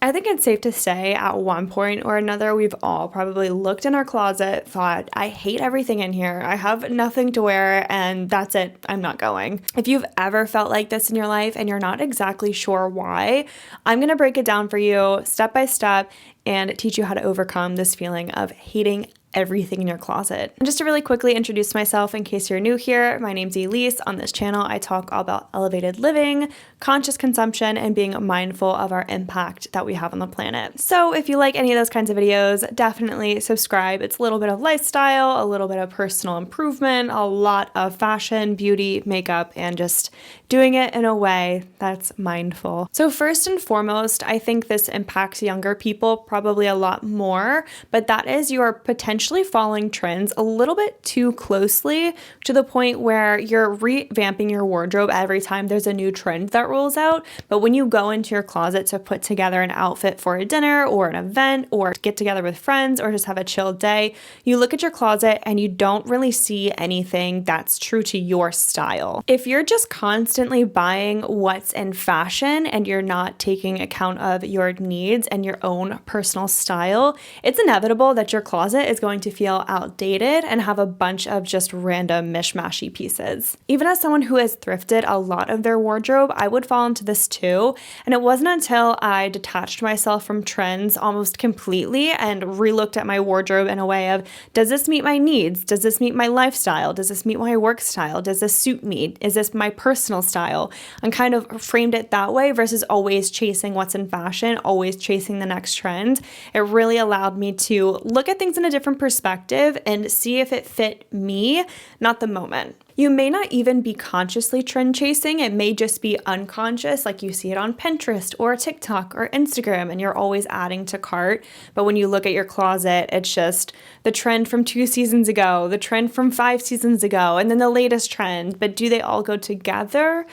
I think it's safe to say at one point or another, we've all probably looked in our closet, thought, I hate everything in here. I have nothing to wear and that's it. I'm not going. If you've ever felt like this in your life and you're not exactly sure why, I'm going to break it down for you step by step and teach you how to overcome this feeling of hating everything in your closet. And just to really quickly introduce myself in case you're new here, my name's Elise. On this channel, I talk all about elevated living, conscious consumption, and being mindful of our impact that we have on the planet. So if you like any of those kinds of videos, definitely subscribe. It's a little bit of lifestyle, a little bit of personal improvement, a lot of fashion, beauty, makeup, and just doing it in a way that's mindful. So first and foremost, I think this impacts younger people probably a lot more, but that is you are potentially following trends a little bit too closely to the point where you're revamping your wardrobe every time there's a new trend that rolls out. But when you go into your closet to put together an outfit for a dinner or an event or get together with friends or just have a chill day, you look at your closet and you don't really see anything that's true to your style. If you're just constantly buying what's in fashion and you're not taking account of your needs and your own personal style, it's inevitable that your closet is going to feel outdated and have a bunch of just random mishmashy pieces. Even as someone who has thrifted a lot of their wardrobe, I would fall into this too. And it wasn't until I detached myself from trends almost completely and relooked at my wardrobe in a way of, does this meet my needs? Does this meet my lifestyle? Does this meet my work style? Does this suit me? Is this my personal style? And kind of framed it that way versus always chasing what's in fashion, always chasing the next trend. It really allowed me to look at things in a different perspective and see if it fit me, not the moment. You may not even be consciously trend chasing. It may just be unconscious, like you see it on Pinterest or TikTok or Instagram and you're always adding to cart. But when you look at your closet, it's just the trend from 2 seasons ago, the trend from 5 seasons ago, and then the latest trend. But do they all go together?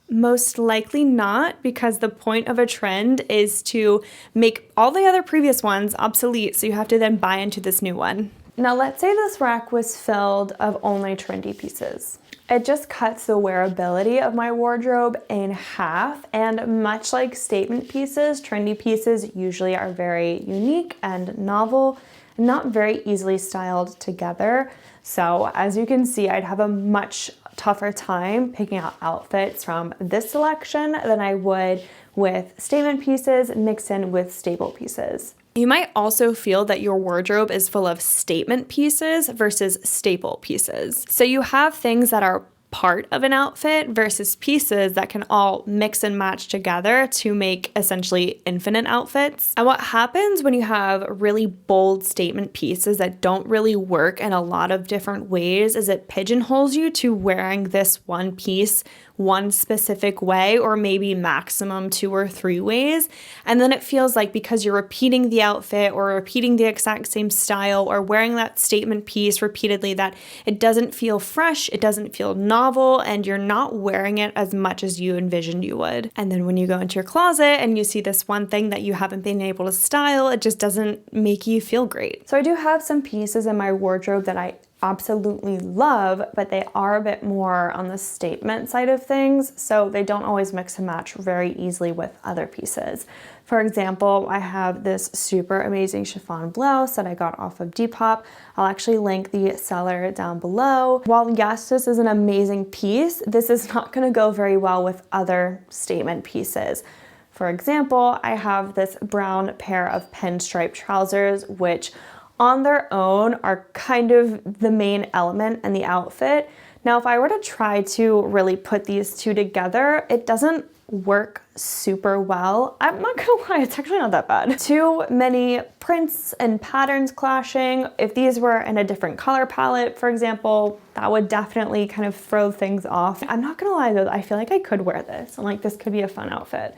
Most likely not, because the point of a trend is to make all the other previous ones obsolete, so you have to then buy into this new one. Now let's say this rack was filled of only trendy pieces. It just cuts the wearability of my wardrobe in half, and much like statement pieces, trendy pieces usually are very unique and novel, and not very easily styled together. So as you can see, I'd have a much tougher time picking out outfits from this selection than I would with statement pieces mixed in with staple pieces. You might also feel that your wardrobe is full of statement pieces versus staple pieces. So you have things that are part of an outfit versus pieces that can all mix and match together to make essentially infinite outfits. And what happens when you have really bold statement pieces that don't really work in a lot of different ways is it pigeonholes you to wearing this one piece one specific way, or maybe maximum 2 or 3 ways. And then it feels like because you're repeating the outfit or repeating the exact same style or wearing that statement piece repeatedly, that it doesn't feel fresh, it doesn't feel novel, and you're not wearing it as much as you envisioned you would. And then when you go into your closet and you see this one thing that you haven't been able to style, it just doesn't make you feel great. So I do have some pieces in my wardrobe that I absolutely love, but they are a bit more on the statement side of things, so they don't always mix and match very easily with other pieces. For example, I have this super amazing chiffon blouse that I got off of Depop. I'll actually link the seller down below. While yes, this is an amazing piece, this is not going to go very well with other statement pieces. For example, I have this brown pair of pinstripe trousers, which on their own are kind of the main element in the outfit. Now, if I were to try to really put these two together, it doesn't work super well. I'm not gonna lie, it's actually not that bad. Too many prints and patterns clashing. If these were in a different color palette, for example, that would definitely kind of throw things off. I'm not gonna lie though, I feel like I could wear this and like this could be a fun outfit.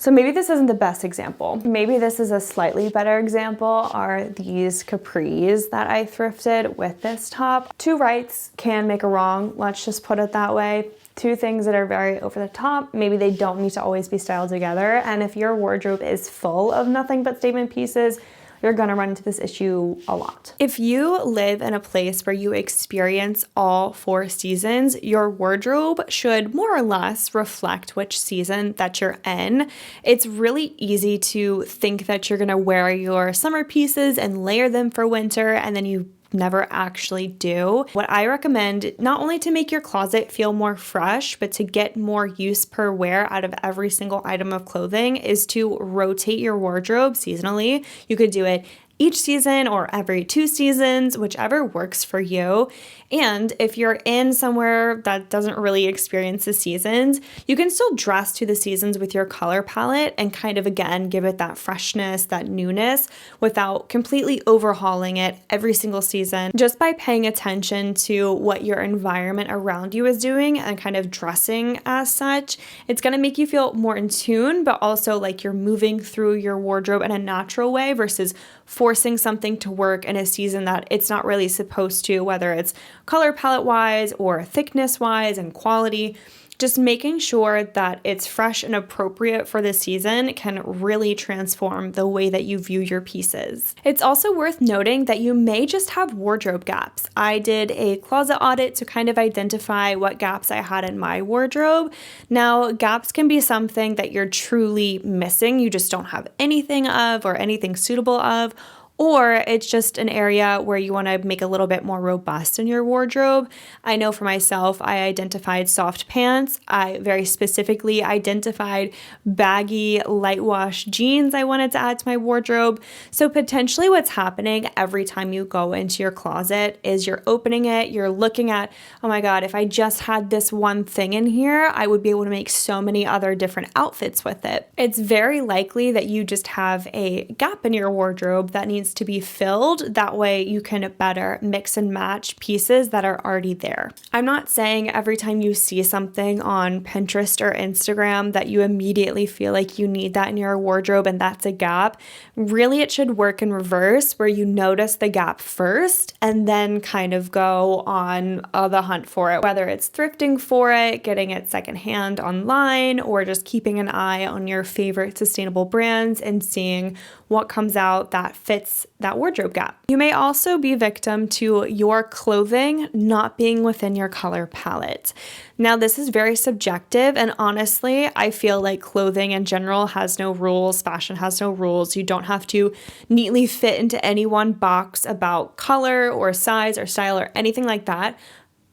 So maybe this isn't the best example. Maybe this is a slightly better example are these capris that I thrifted with this top. 2 rights can make a wrong, let's just put it that way. 2 things that are very over the top, maybe they don't need to always be styled together. And if your wardrobe is full of nothing but statement pieces, you're gonna run into this issue a lot. If you live in a place where you experience all 4 seasons, your wardrobe should more or less reflect which season that you're in. It's really easy to think that you're gonna wear your summer pieces and layer them for winter, and then you never actually do. What I recommend, not only to make your closet feel more fresh, but to get more use per wear out of every single item of clothing, is to rotate your wardrobe seasonally. You could do it each season or every 2 seasons, whichever works for you. And if you're in somewhere that doesn't really experience the seasons, you can still dress to the seasons with your color palette and kind of, again, give it that freshness, that newness, without completely overhauling it every single season. Just by paying attention to what your environment around you is doing and kind of dressing as such, it's going to make you feel more in tune, but also like you're moving through your wardrobe in a natural way versus forcing something to work in a season that it's not really supposed to, whether it's color palette wise or thickness wise and quality. Just making sure that it's fresh and appropriate for the season can really transform the way that you view your pieces. It's also worth noting that you may just have wardrobe gaps. I did a closet audit to kind of identify what gaps I had in my wardrobe. Now, gaps can be something that you're truly missing, you just don't have anything of or anything suitable of, or it's just an area where you want to make a little bit more robust in your wardrobe. I know for myself, I identified soft pants. I very specifically identified baggy, light wash jeans I wanted to add to my wardrobe. So potentially what's happening every time you go into your closet is you're opening it, you're looking at, oh my God, if I just had this one thing in here, I would be able to make so many other different outfits with it. It's very likely that you just have a gap in your wardrobe that needs to be filled. That way you can better mix and match pieces that are already there. I'm not saying every time you see something on Pinterest or Instagram that you immediately feel like you need that in your wardrobe and that's a gap. Really, it should work in reverse, where you notice the gap first and then kind of go on the hunt for it, whether it's thrifting for it, getting it secondhand online, or just keeping an eye on your favorite sustainable brands and seeing what comes out that fits that wardrobe gap. You may also be victim to your clothing not being within your color palette. Now, this is very subjective, and honestly, I feel like clothing in general has no rules, fashion has no rules. You don't have to neatly fit into any one box about color or size or style or anything like that.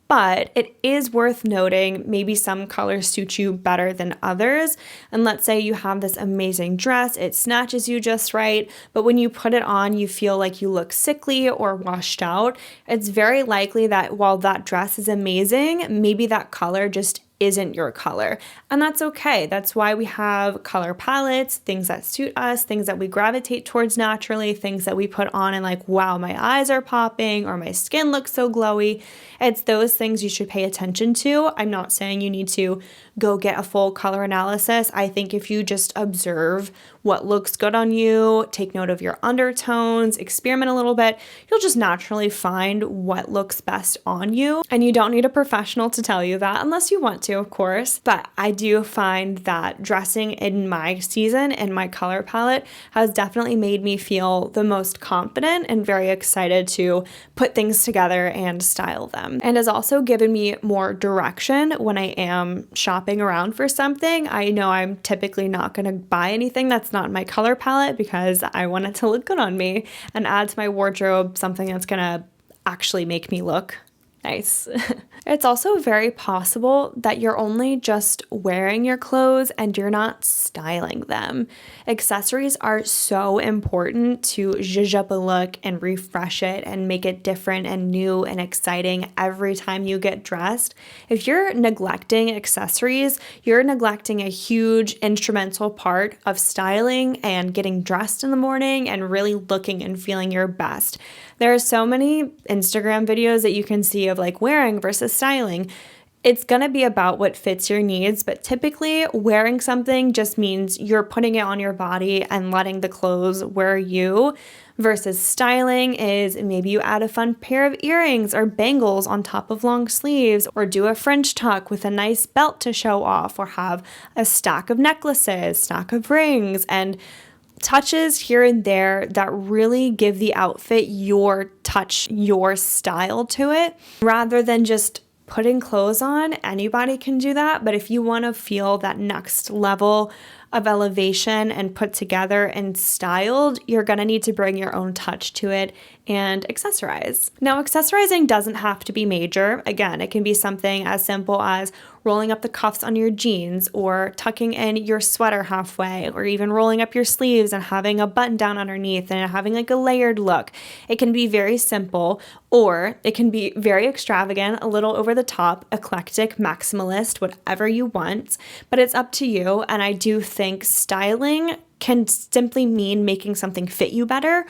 But it is worth noting maybe some colors suit you better than others. And let's say you have this amazing dress, it snatches you just right, but when you put it on, you feel like you look sickly or washed out. It's very likely that while that dress is amazing, maybe that color just isn't your color. And that's okay. That's why we have color palettes, things that suit us, things that we gravitate towards naturally, things that we put on and like, wow, my eyes are popping or my skin looks so glowy. It's those things you should pay attention to. I'm not saying you need to go get a full color analysis. I think if you just observe what looks good on you, take note of your undertones, experiment a little bit, you'll just naturally find what looks best on you. And you don't need a professional to tell you that unless you want to, of course. But I do find that dressing in my season and my color palette has definitely made me feel the most confident and very excited to put things together and style them. And has also given me more direction when I am shopping around for something. I know I'm typically not going to buy anything that's not in my color palette because I want it to look good on me and add to my wardrobe something that's going to actually make me look nice. It's also very possible that you're only just wearing your clothes and you're not styling them. Accessories are so important to zhuzh up a look and refresh it and make it different and new and exciting every time you get dressed. If you're neglecting accessories, you're neglecting a huge instrumental part of styling and getting dressed in the morning and really looking and feeling your best. There are so many Instagram videos that you can see of like wearing versus styling. It's going to be about what fits your needs, but typically wearing something just means you're putting it on your body and letting the clothes wear you, versus styling is maybe you add a fun pair of earrings or bangles on top of long sleeves, or do a French tuck with a nice belt to show off, or have a stack of necklaces, stack of rings, and touches here and there that really give the outfit your touch, your style to it, rather than just putting clothes on. Anybody can do that, but if you want to feel that next level of elevation and put together and styled, you're going to need to bring your own touch to it and accessorize. Now, accessorizing doesn't have to be major. Again, it can be something as simple as rolling up the cuffs on your jeans or tucking in your sweater halfway, or even rolling up your sleeves and having a button down underneath and having like a layered look. It can be very simple, or it can be very extravagant, a little over the top, eclectic, maximalist, whatever you want, but it's up to you. And I do think styling can simply mean making something fit you better,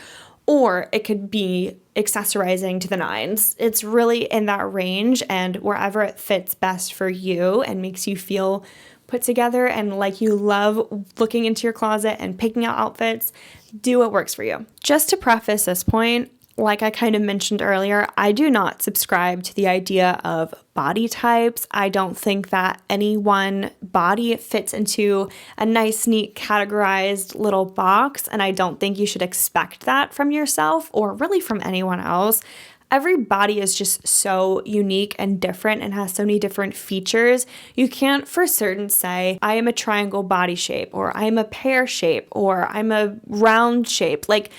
or it could be accessorizing to the nines. It's really in that range, and wherever it fits best for you and makes you feel put together and like you love looking into your closet and picking out outfits, do what works for you. Just to preface this point, like I kind of mentioned earlier, I do not subscribe to the idea of body types. I don't think that any one body fits into a nice, neat, categorized little box, and I don't think you should expect that from yourself or really from anyone else. Every body is just so unique and different and has so many different features. You can't for certain say, I am a triangle body shape, or I'm a pear shape, or I'm a round shape. Like,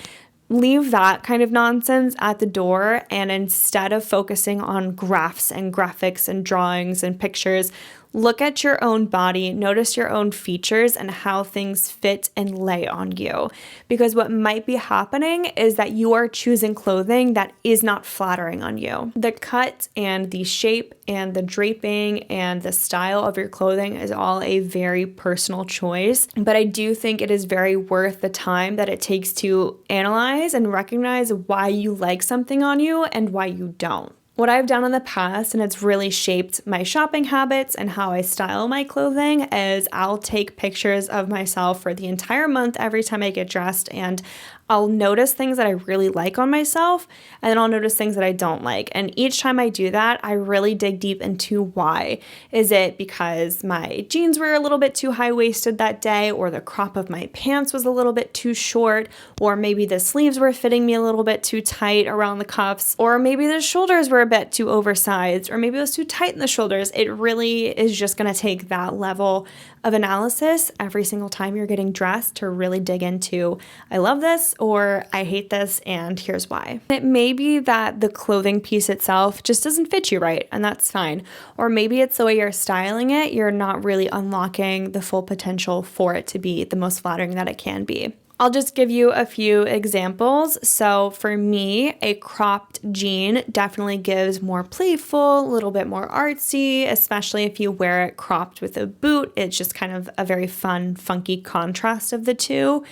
leave that kind of nonsense at the door, and instead of focusing on graphs and graphics and drawings and pictures, look at your own body, notice your own features and how things fit and lay on you. Because what might be happening is that you are choosing clothing that is not flattering on you. The cut and the shape and the draping and the style of your clothing is all a very personal choice. But I do think it is very worth the time that it takes to analyze and recognize why you like something on you and why you don't. What I've done in the past, and it's really shaped my shopping habits and how I style my clothing, is I'll take pictures of myself for the entire month every time I get dressed, and I'll notice things that I really like on myself, and then I'll notice things that I don't like. And each time I do that, I really dig deep into why. Is it because my jeans were a little bit too high-waisted that day, or the crop of my pants was a little bit too short, or maybe the sleeves were fitting me a little bit too tight around the cuffs, or maybe the shoulders were a bit too oversized, or maybe it was too tight in the shoulders. It really is just going to take that level of analysis every single time you're getting dressed to really dig into, I love this, or I hate this, and here's why. It may be that the clothing piece itself just doesn't fit you right, and that's fine. Or maybe it's the way you're styling it, you're not really unlocking the full potential for it to be the most flattering that it can be. I'll just give you a few examples. So for me, a cropped jean definitely gives more playful, a little bit more artsy, especially if you wear it cropped with a boot. It's just kind of a very fun, funky contrast of the two.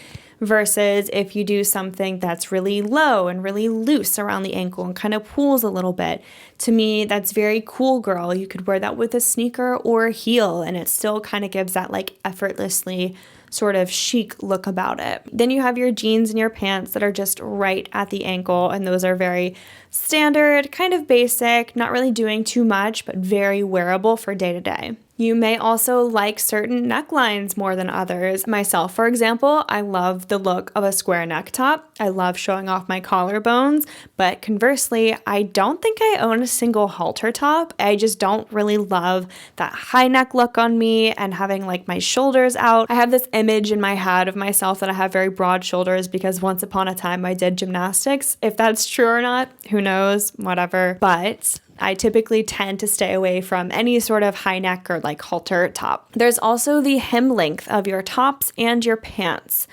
Versus if you do something that's really low and really loose around the ankle and kind of pulls a little bit. To me, that's very cool girl. You could wear that with a sneaker or a heel, and it still kind of gives that like effortlessly sort of chic look about it. Then you have your jeans and your pants that are just right at the ankle, and those are very standard, kind of basic, not really doing too much, but very wearable for day to day. You may also like certain necklines more than others. Myself, for example, I love the look of a square neck top. I love showing off my collarbones, but conversely, I don't think I own a single halter top. I just don't really love that high neck look on me and having like my shoulders out. I have this image in my head of myself that I have very broad shoulders because once upon a time I did gymnastics. If that's true or not, who knows, whatever. But I typically tend to stay away from any sort of high neck or like halter top. There's also the hem length of your tops and your pants.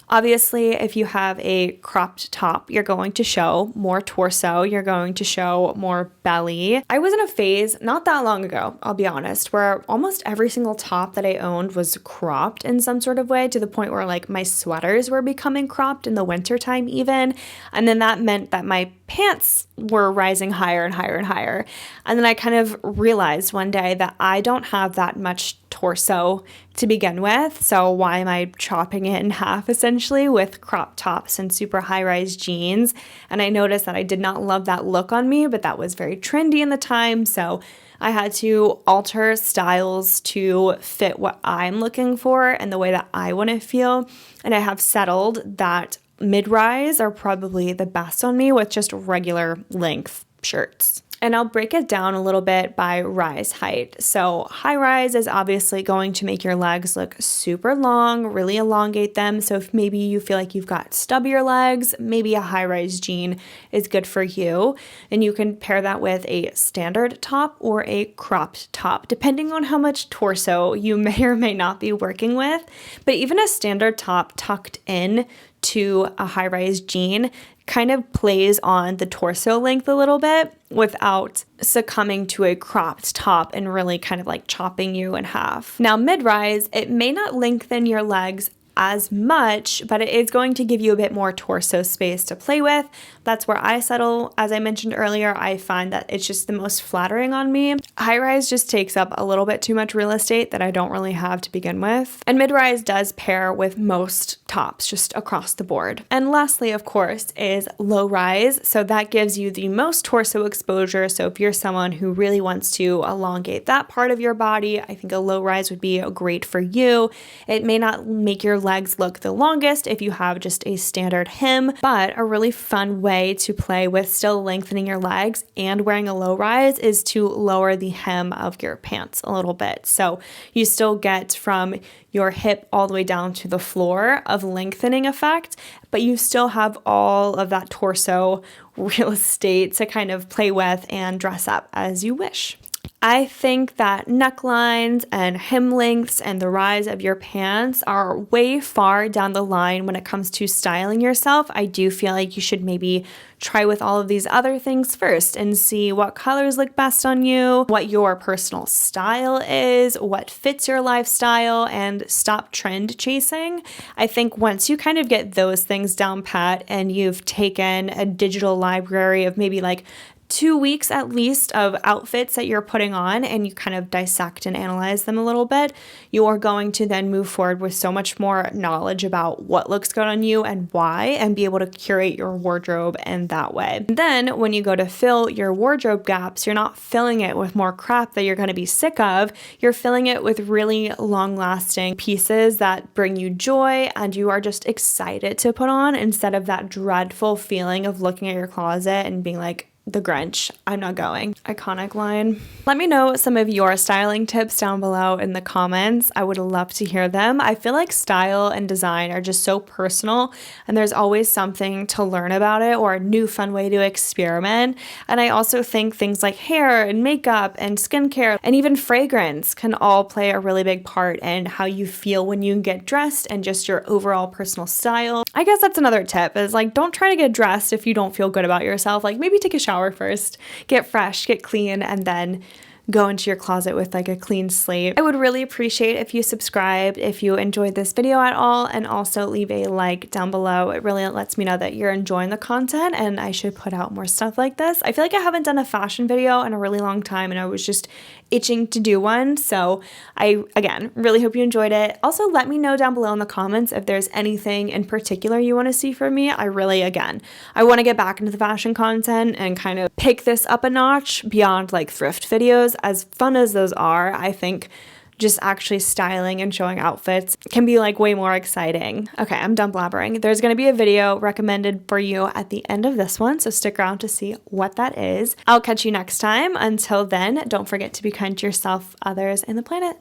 Obviously, if you have a cropped top, you're going to show more torso, you're going to show more belly. I was in a phase not that long ago, I'll be honest, where almost every single top that I owned was cropped in some sort of way, to the point where like my sweaters were becoming cropped in the wintertime even. And then that meant that my pants were rising higher and higher and higher. And then I kind of realized one day that I don't have that much torso to begin with. So why am I chopping it in half essentially with crop tops and super high-rise jeans? And I noticed that I did not love that look on me, but that was very trendy in the time. So I had to alter styles to fit what I'm looking for and the way that I want to feel. And I have settled that mid-rise are probably the best on me with just regular length shirts. And I'll break it down a little bit by rise height. So high rise is obviously going to make your legs look super long, really elongate them. So if maybe you feel like you've got stubbier legs, maybe a high rise jean is good for you. And you can pair that with a standard top or a cropped top, depending on how much torso you may or may not be working with. But even a standard top tucked in to a high-rise jean kind of plays on the torso length a little bit without succumbing to a cropped top and really kind of like chopping you in half. Now, mid-rise, it may not lengthen your legs as much, but it is going to give you a bit more torso space to play with. That's where I settle. As I mentioned earlier, I find that it's just the most flattering on me. High rise just takes up a little bit too much real estate that I don't really have to begin with. And mid rise does pair with most tops just across the board. And lastly, of course, is low rise. So that gives you the most torso exposure. So if you're someone who really wants to elongate that part of your body, I think a low rise would be great for you. It may not make your legs look the longest if you have just a standard hem, but a really fun way to play with still lengthening your legs and wearing a low rise is to lower the hem of your pants a little bit. So you still get from your hip all the way down to the floor of lengthening effect, but you still have all of that torso real estate to kind of play with and dress up as you wish. I think that necklines and hem lengths and the rise of your pants are way far down the line when it comes to styling yourself. I do feel like you should maybe try with all of these other things first and see what colors look best on you, what your personal style is, what fits your lifestyle, and stop trend chasing. I think once you kind of get those things down pat and you've taken a digital library of maybe like 2 weeks at least of outfits that you're putting on and you kind of dissect and analyze them a little bit, you are going to then move forward with so much more knowledge about what looks good on you and why, and be able to curate your wardrobe in that way. And then when you go to fill your wardrobe gaps, you're not filling it with more crap that you're going to be sick of. You're filling it with really long-lasting pieces that bring you joy and you are just excited to put on, instead of that dreadful feeling of looking at your closet and being like, the Grinch, I'm not going. Iconic line. Let me know some of your styling tips down below in the comments. I would love to hear them. I feel like style and design are just so personal and there's always something to learn about it or a new fun way to experiment. And I also think things like hair and makeup and skincare and even fragrance can all play a really big part in how you feel when you get dressed and just your overall personal style. I guess that's another tip, is like, don't try to get dressed if you don't feel good about yourself. Like maybe take a shower first, get fresh, get clean, and then go into your closet with like a clean slate. I would really appreciate if you subscribed, if you enjoyed this video at all, and also leave a like down below. It really lets me know that you're enjoying the content and I should put out more stuff like this. I feel like I haven't done a fashion video in a really long time and I was just itching to do one. So I, again, really hope you enjoyed it. Also, let me know down below in the comments if there's anything in particular you want to see from me. I want to get back into the fashion content and kind of pick this up a notch beyond like thrift videos. As fun as those are, I think just actually styling and showing outfits can be like way more exciting. Okay, I'm done blabbering. There's going to be a video recommended for you at the end of this one, so stick around to see what that is. I'll catch you next time. Until then, don't forget to be kind to yourself, others, and the planet.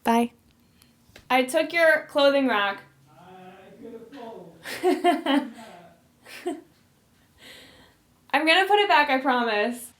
Bye. I took your clothing rack. I'm gonna put it back, I promise.